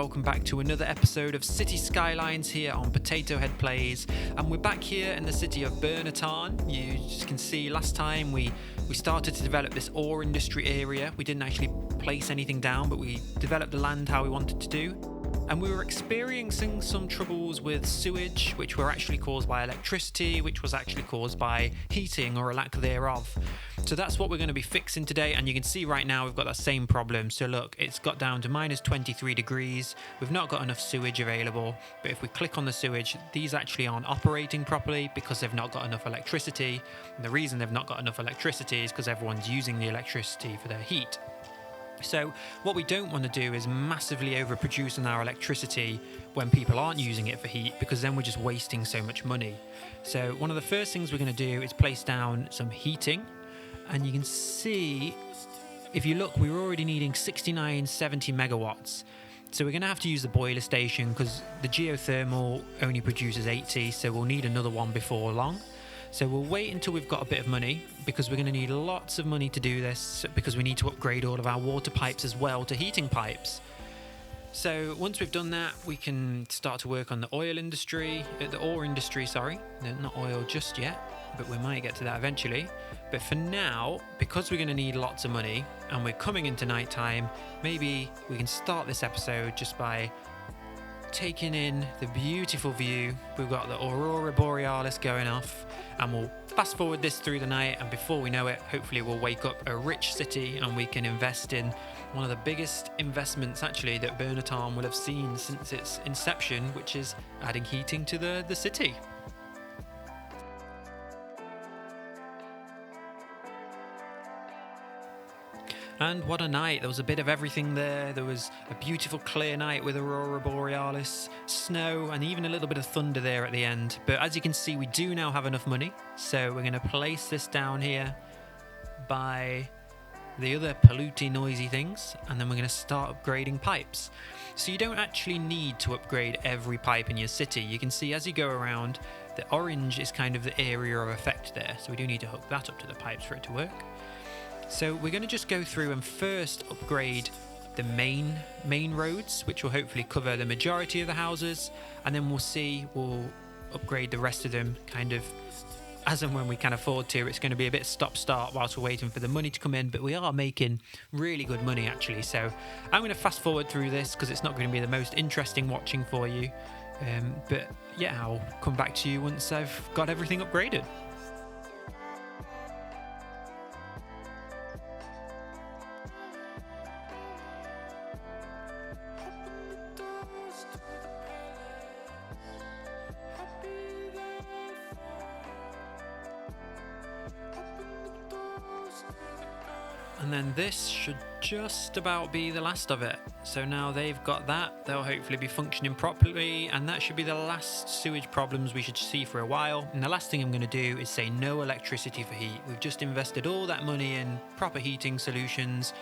welcome back to another episode of Cities Skylines here on Potato Head Plays, and we're back here in the city of Birna, Tarn. You just can see last time we started to develop this ore industry area. We didn't actually place anything down, but we developed the land how we wanted to do. And we were experiencing some troubles with sewage, which were actually caused by electricity, which was actually caused by heating or a lack thereof. So that's what we're going to be fixing today, and you can see right now we've got that same problem. So look, it's got down to minus 23 degrees. We've not got enough sewage available, but if we click on the sewage, these actually aren't operating properly because they've not got enough electricity. And the reason they've not got enough electricity is because everyone's using the electricity for their heat. So what we don't want to do is massively overproduce on our electricity when people aren't using it for heat, because then we're just wasting so much money. So one of the first things we're going to do is place down some heating. And you can see, if you look, we're already needing 70 megawatts. So we're going to have to use the boiler station because the geothermal only produces 80, so we'll need another one before long. So we'll wait until we've got a bit of money, because we're going to need lots of money to do this, because we need to upgrade all of our water pipes as well to heating pipes. So once we've done that, we can start to work on the ore industry, sorry. No, not oil just yet, but we might get to that eventually. But for now, because we're going to need lots of money and we're coming into nighttime, maybe we can start this episode just by taking in the beautiful view. We've got the Aurora Borealis going off, and we'll fast forward this through the night, and before we know it, hopefully we'll wake up a rich city and we can invest in one of the biggest investments actually that Birna Tarn will have seen since its inception, which is adding heating to the city. And what a night. There was a bit of everything there. There was a beautiful clear night with Aurora Borealis, snow, and even a little bit of thunder there at the end. But as you can see, we do now have enough money. So we're going to place this down here by the other polluting, noisy things. And then we're going to start upgrading pipes. So you don't actually need to upgrade every pipe in your city. You can see as you go around, the orange is kind of the area of effect there. So we do need to hook that up to the pipes for it to work. So we're going to just go through and first upgrade the main roads, which will hopefully cover the majority of the houses, and then we'll upgrade the rest of them kind of as and when we can afford to. It's going to be a bit stop-start whilst we're waiting for the money to come in, but we are making really good money actually. So I'm going to fast forward through this because it's not going to be the most interesting watching for you. But yeah, I'll come back to you once I've got everything upgraded. And then this should just about be the last of it. So now they've got that, they'll hopefully be functioning properly, and that should be the last sewage problems we should see for a while. And the last thing I'm going to do is say no electricity for heat. We've just invested all that money in proper heating solutions,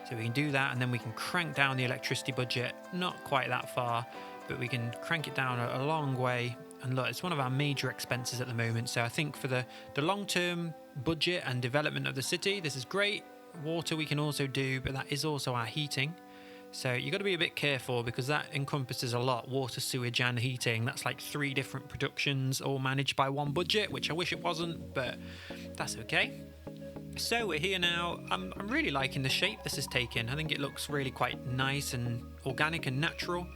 so we can do that, and then we can crank down the electricity budget. Not quite that far, but we can crank it down a long way. And look, it's one of our major expenses at the moment, so I think for the long-term budget and development of the city, this is great. Water we can also do, but that is also our heating. So you've got to be a bit careful because that encompasses a lot: water, sewage and heating. That's like 3 different productions all managed by one budget, which I wish it wasn't, but that's okay. So we're here now. I'm really liking the shape this has taken. I think it looks really quite nice and organic and natural.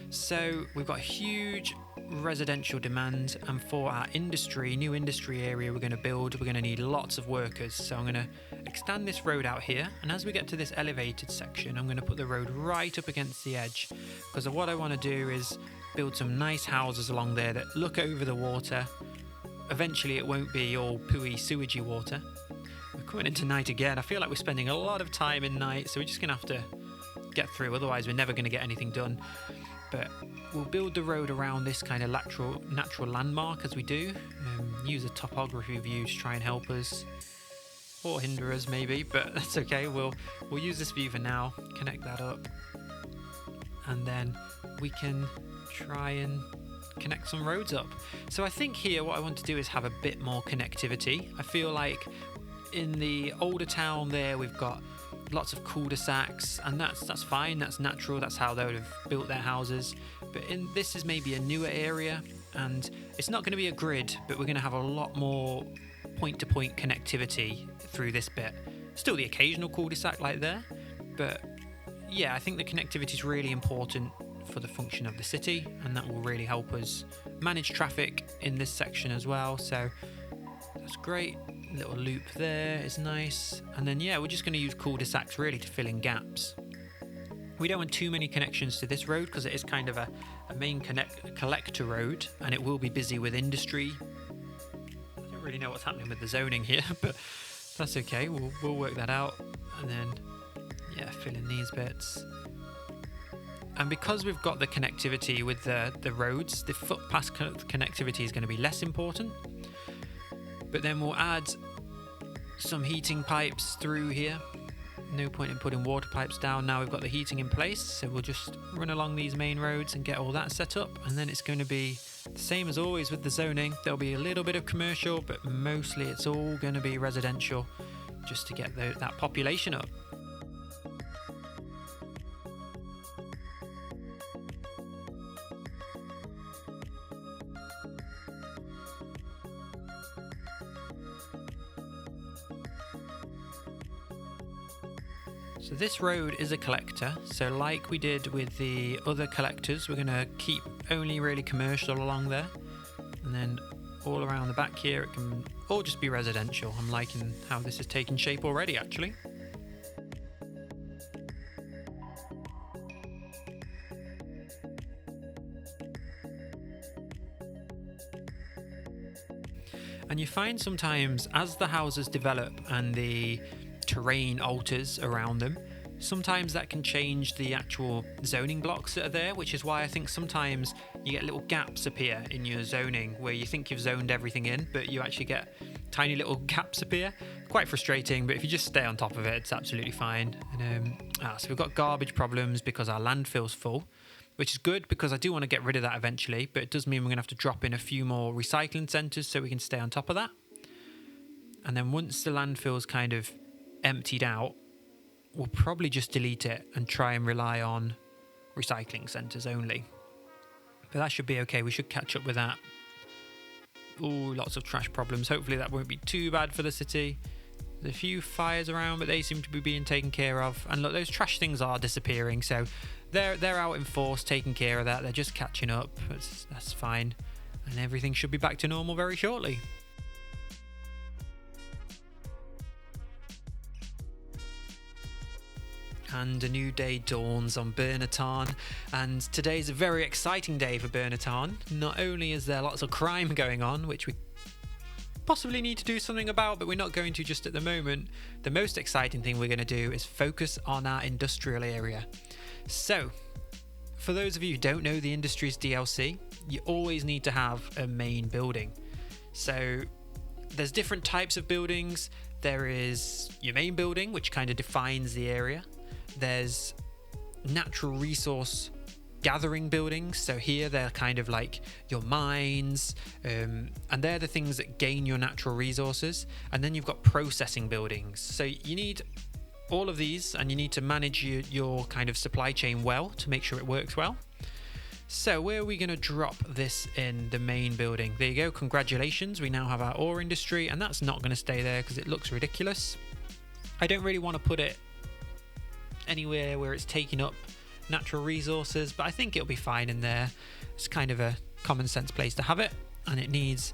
So we've got huge residential demand, and for our new industry area we're going to build, we're going to need lots of workers. So I'm going to extend this road out here, and as we get to this elevated section, I'm going to put the road right up against the edge, because what I want to do is build some nice houses along there that look over the water. Eventually it won't be all pooey sewagey water. We're coming into night again. I feel like we're spending a lot of time in night, so we're just going to have to get through, otherwise we're never going to get anything done. But we'll build the road around this kind of natural landmark as we do. Use a topography view to try and help us, or hinder us maybe, but that's okay. We'll use this view for now, connect that up, and then we can try and connect some roads up. So I think here what I want to do is have a bit more connectivity. I feel like in the older town there, we've got lots of cul-de-sacs, and that's fine, that's natural, that's how they would have built their houses. But this is maybe a newer area, and it's not going to be a grid, but we're going to have a lot more point-to-point connectivity through this bit. Still the occasional cul-de-sac like there, but yeah, I think the connectivity is really important for the function of the city, and that will really help us manage traffic in this section as well. So that's great. Little loop there is nice. And then yeah, we're just going to use cul-de-sacs really to fill in gaps. We don't want too many connections to this road because it is kind of a main collector road, and it will be busy with industry. I don't really know what's happening with the zoning here, but that's okay, we'll work that out. And then yeah, fill in these bits. And because we've got the connectivity with the roads, the footpath connectivity is going to be less important. But then we'll add some heating pipes through here. No point in putting water pipes down. Now we've got the heating in place, so we'll just run along these main roads and get all that set up. And then it's going to be the same as always with the zoning. There'll be a little bit of commercial, but mostly it's all going to be residential, just to get that population up. So this road is a collector, so like we did with the other collectors, we're going to keep only really commercial along there, and then all around the back here it can all just be residential. I'm liking how this is taking shape already, actually. And you find sometimes as the houses develop and the terrain alters around them, sometimes that can change the actual zoning blocks that are there, which is why I think sometimes you get little gaps appear in your zoning where you think you've zoned everything in, but you actually get tiny little gaps appear. Quite frustrating, but if you just stay on top of it, it's absolutely fine. And so we've got garbage problems because our landfill's full, which is good because I do want to get rid of that eventually, but it does mean we're going to have to drop in a few more recycling centres so we can stay on top of that. And then once the landfill's kind of emptied out, we'll probably just delete it and try and rely on recycling centres only. But that should be okay. We should catch up with that. Ooh, lots of trash problems. Hopefully that won't be too bad for the city. There's a few fires around, but they seem to be being taken care of. And look, those trash things are disappearing, so they're out in force taking care of that. They're just catching up. That's fine. And everything should be back to normal very shortly. And a new day dawns on Birna Tarn, and today's a very exciting day for Birna Tarn. Not only is there lots of crime going on, which we possibly need to do something about, but we're not going to just at the moment. The most exciting thing we're going to do is focus on our industrial area. So, for those of you who don't know the Industries DLC, you always need to have a main building. So, there's different types of buildings. There is your main building, which kind of defines the area. There's natural resource gathering buildings, so here they're kind of like your mines, and they're the things that gain your natural resources. And then you've got processing buildings, so you need all of these, and you need to manage your kind of supply chain well to make sure it works well. So where are we going to drop this in the main building? There you go, congratulations, we now have our ore industry, and that's not going to stay there because it looks ridiculous. I don't really want to put it anywhere where it's taking up natural resources, but I think it'll be fine in there. It's kind of a common sense place to have it, and it needs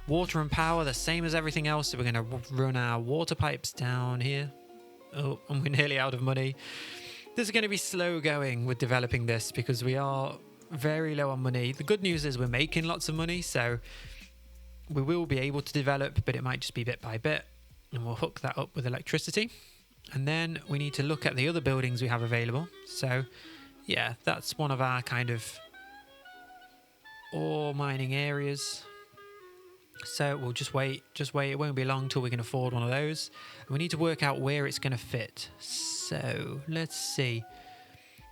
water and power the same as everything else, so we're going to run our water pipes down here. Oh, and we're nearly out of money. This is going to be slow going with developing this because we are very low on money. The good news is we're making lots of money, so we will be able to develop, but it might just be bit by bit, and we'll hook that up with electricity. And then we need to look at the other buildings we have available. So yeah, that's one of our kind of ore mining areas. So we'll just wait. It won't be long till we can afford one of those. And we need to work out where it's going to fit. So let's see.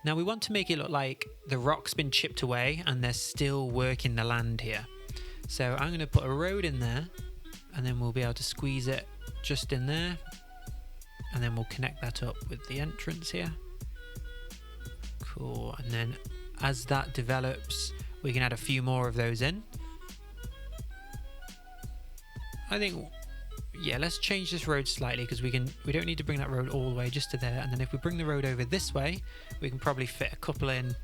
Now we want to make it look like the rock's been chipped away and they're still working the land here. So I'm going to put a road in there, and then we'll be able to squeeze it just in there, and then we'll connect that up with the entrance here. Cool. And then as that develops, we can add a few more of those in. I think, yeah, let's change this road slightly, because we don't need to bring that road all the way just to there. And then if we bring the road over this way, we can probably fit a couple in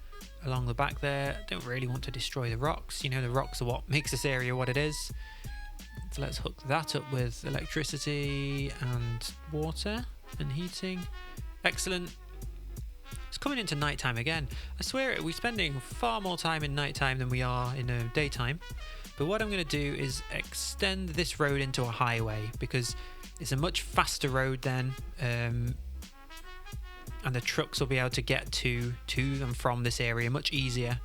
along the back there. Don't really want to destroy the rocks. You know, the rocks are what makes this area what it is. So let's hook that up with electricity and water and heating. Excellent. It's coming into nighttime again. I swear we're spending far more time in nighttime than we are in daytime. But what I'm going to do is extend this road into a highway, because it's a much faster road then, and the trucks will be able to get to and from this area much easier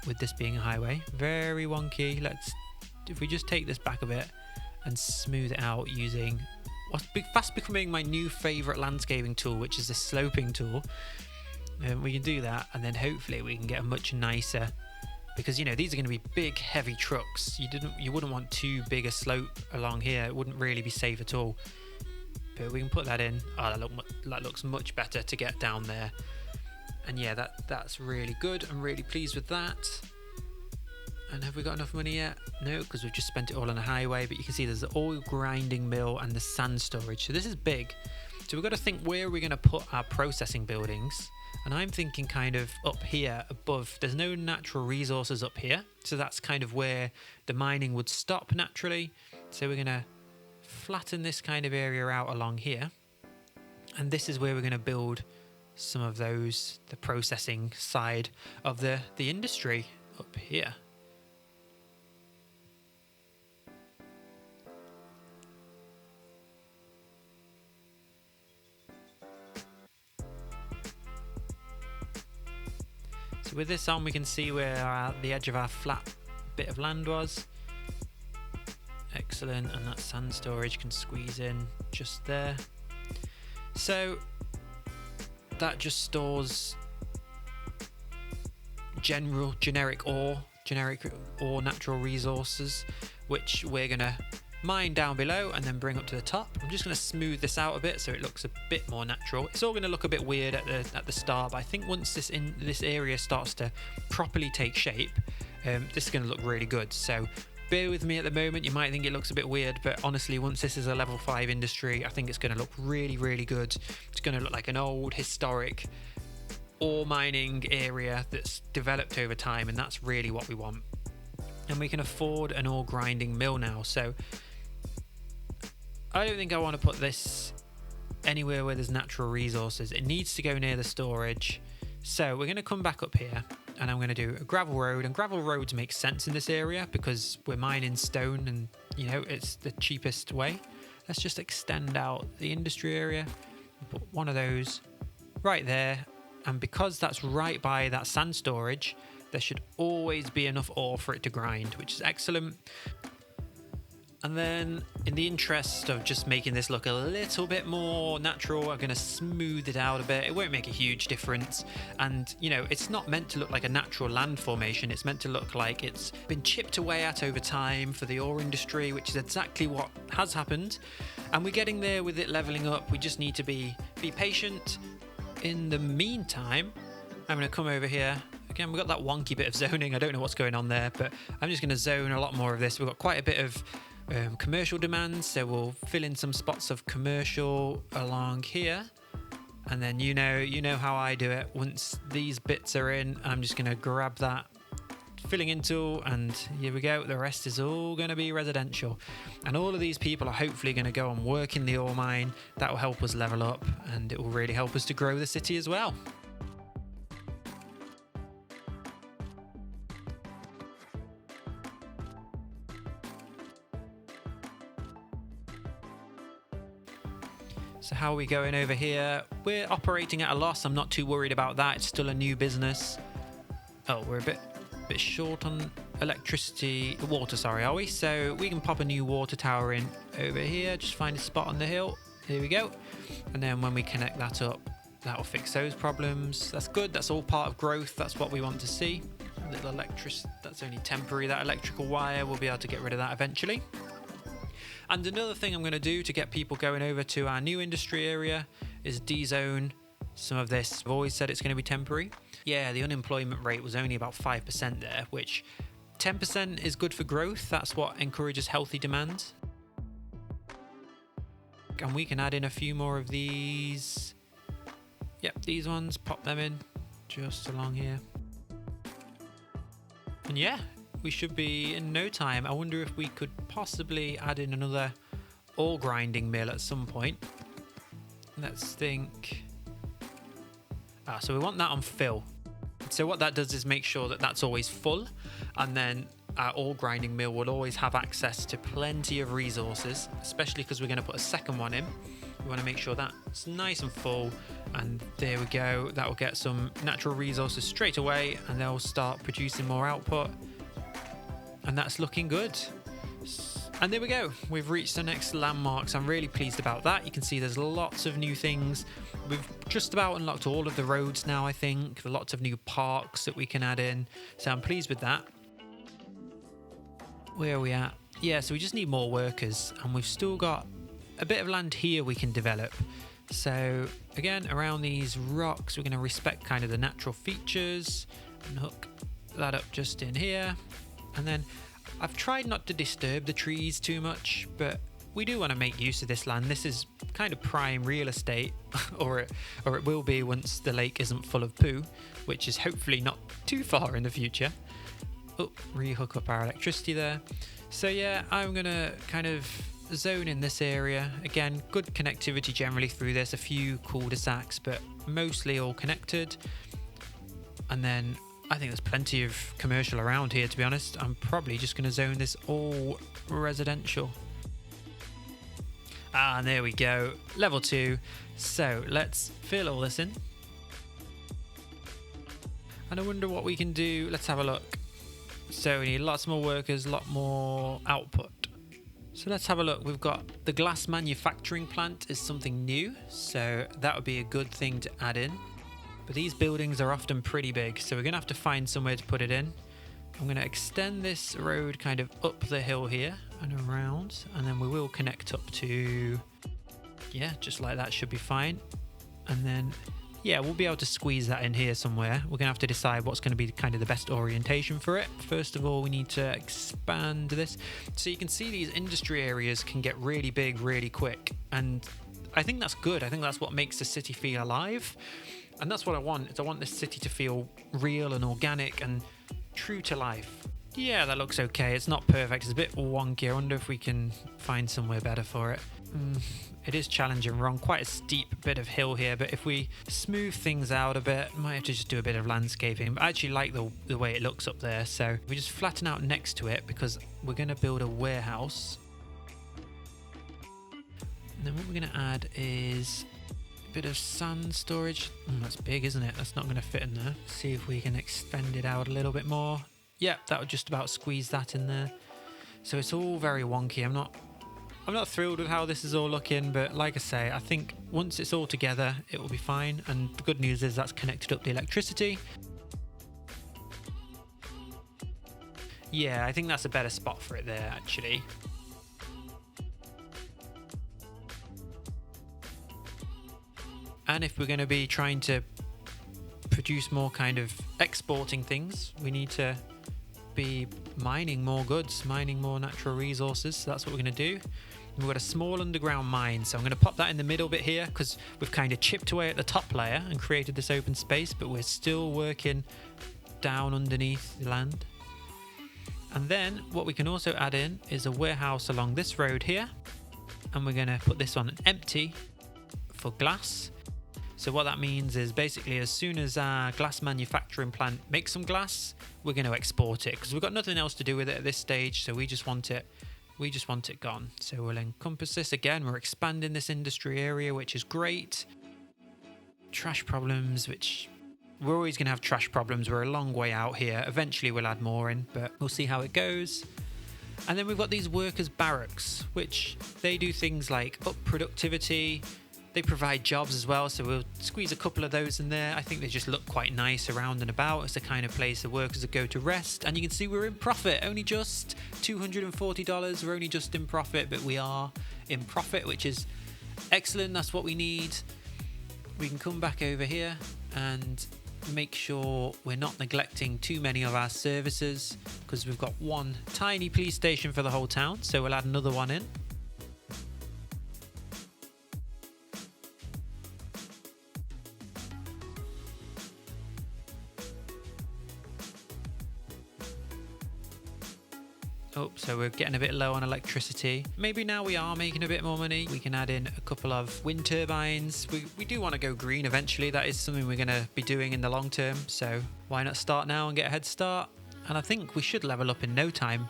with this being a highway. Very wonky. If we just take this back a bit and smooth it out using what's fast becoming my new favourite landscaping tool, which is the sloping tool. We can do that, and then hopefully we can get a much nicer, because you know these are going to be big heavy trucks. You wouldn't want too big a slope along here. It wouldn't really be safe at all. But we can put that in. Oh, that looks much better to get down there. And yeah, that's really good. I'm really pleased with that. And have we got enough money yet? No, because we've just spent it all on a highway. But you can see there's the oil grinding mill and the sand storage. So this is big. So we've got to think, where are we going to put our processing buildings? And I'm thinking kind of up here above. There's no natural resources up here. So that's kind of where the mining would stop naturally. So we're going to flatten this kind of area out along here. And this is where we're going to build some of those, the processing side of the industry up here. So with this on, we can see where the edge of our flat bit of land was. Excellent, and that sand storage can squeeze in just there. So that just stores generic ore natural resources, which we're gonna mine down below and then bring up to the top. I'm just going to smooth this out a bit so it looks a bit more natural. It's all going to look a bit weird at the start, but I think once this area starts to properly take shape, this is going to look really good. So bear with me at the moment. You might think it looks a bit weird, but honestly, once this is a level 5 industry, I think it's going to look really, really good. It's going to look like an old historic ore mining area that's developed over time, and that's really what we want. And we can afford an ore grinding mill now, so I don't think I want to put this anywhere where there's natural resources. It needs to go near the storage. So we're going to come back up here, and I'm going to do a gravel road, and gravel roads make sense in this area because we're mining stone and, you know, it's the cheapest way. Let's just extend out the industry area, put one of those right there, and because that's right by that sand storage, there should always be enough ore for it to grind, which is excellent. And then in the interest of just making this look a little bit more natural, I'm going to smooth it out a bit. It won't make a huge difference. And, you know, it's not meant to look like a natural land formation. It's meant to look like it's been chipped away at over time for the ore industry, which is exactly what has happened. And we're getting there with it leveling up. We just need to be patient. In the meantime, I'm going to come over here. Again, we've got that wonky bit of zoning. I don't know what's going on there, but I'm just going to zone a lot more of this. We've got quite a bit of commercial demands, so we'll fill in some spots of commercial along here, and then you know how I do it. Once these bits are in, I'm just going to grab that filling in tool, and here we go. The rest is all going to be residential, and all of these people are hopefully going to go and work in the ore mine. That will help us level up, and it will really help us to grow the city as well. So how are we going over here? We're operating at a loss. I'm not too worried about that. It's still a new business. Oh, we're a bit short on water, sorry, are we? So we can pop a new water tower in over here. Just find a spot on the hill. Here we go. And then when we connect that up, that'll fix those problems. That's good. That's all part of growth. That's what we want to see. A little that's only temporary. That electrical wire, we'll be able to get rid of that eventually. And another thing I'm going to do to get people going over to our new industry area is de-zone some of this. I've always said it's going to be temporary. Yeah, the unemployment rate was only about 5% there, which 10% is good for growth. That's what encourages healthy demand. And we can add in a few more of these. Yep, these ones, pop them in just along here. And yeah, we should be in no time. I wonder if we could possibly add in another ore grinding mill at some point. Let's think. So we want that on fill. So what that does is make sure that that's always full, and then our ore grinding mill will always have access to plenty of resources, especially because we're going to put a second one in. We want to make sure that's nice and full, and there we go. That will get some natural resources straight away, and they'll start producing more output, and that's looking good. And there we go, we've reached the next landmarks. I'm really pleased about that. You can see there's lots of new things. We've just about unlocked all of the roads now, I think. There are lots of new parks that we can add in, so I'm pleased with that. Where are we at? Yeah, so we just need more workers, and we've still got a bit of land here we can develop. So again, around these rocks, we're going to respect kind of the natural features and hook that up just in here. And then I've tried not to disturb the trees too much, but we do want to make use of this land. This is kind of prime real estate, or it will be once the lake isn't full of poo, which is hopefully not too far in the future. Oh, re-hook up our electricity there. So yeah, I'm going to kind of zone in this area. Again, good connectivity generally through this. A few cul-de-sacs, but mostly all connected. And then I think there's plenty of commercial around here, to be honest. I'm probably just going to zone this all residential. And there we go, level 2. So let's fill all this in. And I wonder what we can do. Let's have a look. So we need lots more workers, a lot more output. So let's have a look. We've got the glass manufacturing plant is something new, so that would be a good thing to add in. But these buildings are often pretty big, so we're going to have to find somewhere to put it in. I'm going to extend this road kind of up the hill here and around, and then we will connect up to, yeah, just like that should be fine. And then, yeah, we'll be able to squeeze that in here somewhere. We're going to have to decide what's going to be kind of the best orientation for it. First of all, we need to expand this. So you can see these industry areas can get really big really quick. And I think that's good. I think that's what makes the city feel alive. And that's what I want, is I want this city to feel real and organic and true to life. Yeah, that looks okay. It's not perfect. It's a bit wonky. I wonder if we can find somewhere better for it. It is challenging. We're on quite a steep bit of hill here, but if we smooth things out a bit, might have to just do a bit of landscaping. But I actually like the way it looks up there. So we just flatten out next to it because we're going to build a warehouse. And then what we're going to add is a bit of sand storage. That's big, isn't it? That's not going to fit in there. See if we can extend it out a little bit more. Yeah, that would just about squeeze that in there. So it's all very wonky. I'm not thrilled with how this is all looking, but like I say, I think once it's all together, it will be fine. And the good news is that's connected up the electricity. Yeah, I think that's a better spot for it there, actually. And if we're going to be trying to produce more kind of exporting things, we need to be mining more goods, mining more natural resources. So that's what we're going to do. We've got a small underground mine, so I'm going to pop that in the middle bit here because we've kind of chipped away at the top layer and created this open space, but we're still working down underneath the land. And then what we can also add in is a warehouse along this road here, and we're going to put this on empty for glass. So what that means is basically as soon as our glass manufacturing plant makes some glass, we're going to export it because we've got nothing else to do with it at this stage. So we just want it gone. So we'll encompass this again. We're expanding this industry area, which is great. Trash problems, which we're always going to have trash problems. We're a long way out here. Eventually we'll add more in, but we'll see how it goes. And then we've got these workers' barracks, which they do things like up productivity. They provide jobs as well, so we'll squeeze a couple of those in there. I think they just look quite nice around and about. It's the kind of place the workers would go to rest. And you can see we're in profit, only just $240. We're only just in profit, but we are in profit, which is excellent. That's what we need. We can come back over here and make sure we're not neglecting too many of our services, because we've got one tiny police station for the whole town, so we'll add another one in. Oh, so we're getting a bit low on electricity. Maybe now we are making a bit more money. We can add in a couple of wind turbines. We do want to go green eventually. That is something we're going to be doing in the long term. So why not start now and get a head start? And I think we should level up in no time.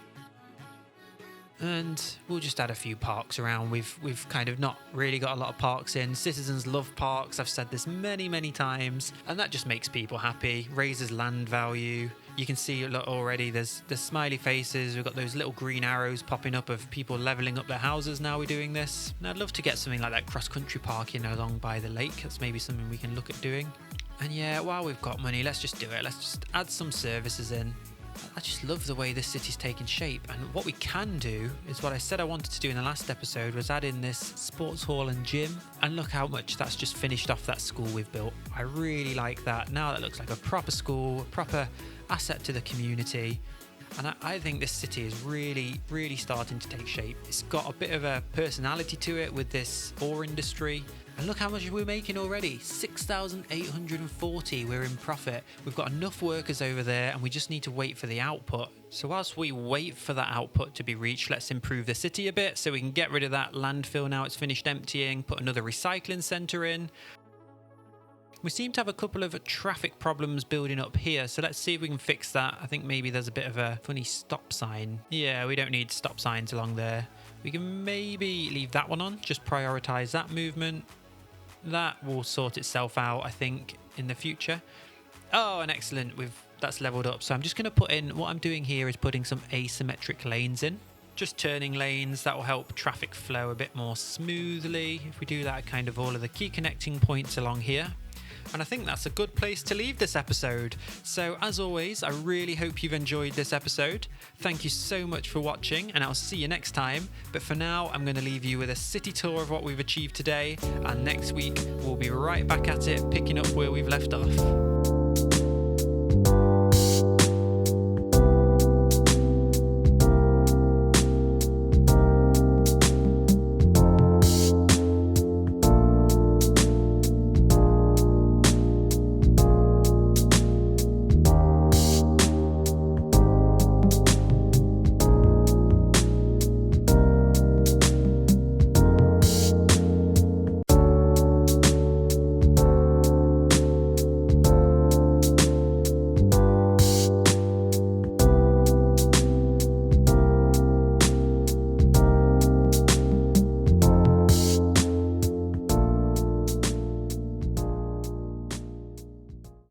And we'll just add a few parks around. We've kind of not really got a lot of parks in. Citizens love parks. I've said this many times, and that just makes people happy, raises land value. You can see already there's smiley faces. We've got those little green arrows popping up of people leveling up their houses now we're doing this. And I'd love to get something like that cross-country park, along by the lake. That's maybe something we can look at doing. And yeah, while we've got money, let's just do it. Let's just add some services in. I just love the way this city's taking shape, and what we can do is what I said I wanted to do in the last episode, was add in this sports hall and gym, and look how much that's just finished off that school we've built. I really like that. Now that looks like a proper school, a proper asset to the community, and I think this city is really starting to take shape. It's got a bit of a personality to it with this ore industry. And look how much we're making already, 6,840, we're in profit. We've got enough workers over there, and we just need to wait for the output. So whilst we wait for that output to be reached, let's improve the city a bit so we can get rid of that landfill now it's finished emptying, put another recycling centre in. We seem to have a couple of traffic problems building up here, so let's see if we can fix that. I think maybe there's a bit of a funny stop sign. Yeah, we don't need stop signs along there. We can maybe leave that one on, just prioritise that movement. That will sort itself out, I think, in the future. Oh, and excellent. That's leveled up. So I'm just going to put in, what I'm doing here is putting some asymmetric lanes in. Just turning lanes, that will help traffic flow a bit more smoothly. If we do that at kind of all of the key connecting points along here. And I think that's a good place to leave this episode. So as always, I really hope you've enjoyed this episode. Thank you so much for watching, and I'll see you next time. But for now, I'm going to leave you with a city tour of what we've achieved today. And next week, we'll be right back at it, picking up where we've left off.